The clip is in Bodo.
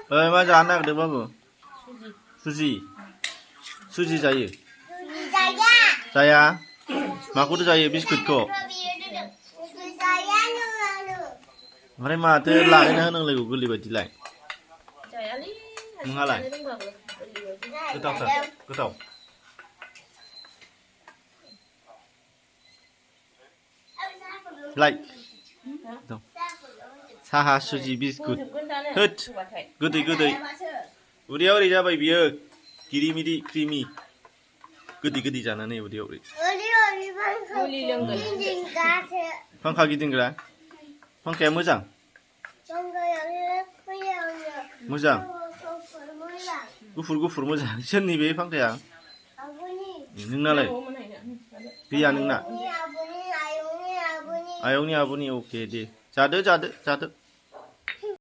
मा जानो नागिरदों बाबु सुजि सुजि जायो जाया माखौथो जायो बिस्कुटखौ ओमफ्राय माथो लागायना होनांलायगौ गोरलै बायदिलाय नोंहालाय गोथावथार गोथाव लाइ साहा सुजि बिस्कुट होद गोदै गोदै उदैयाव ओरै जाबाय बियो गिरिमिरि क्रिमि गोदै गोदै जानानै उदैयाव ओरै फांखा गिदिंग्रा फांखाया मोजां मोजां गुफुर गुफुर मोजां सोरनि बे फांखाया नोंनालाय गैया नोंना आयंनि आबुनि अके दे जादो जादो जादो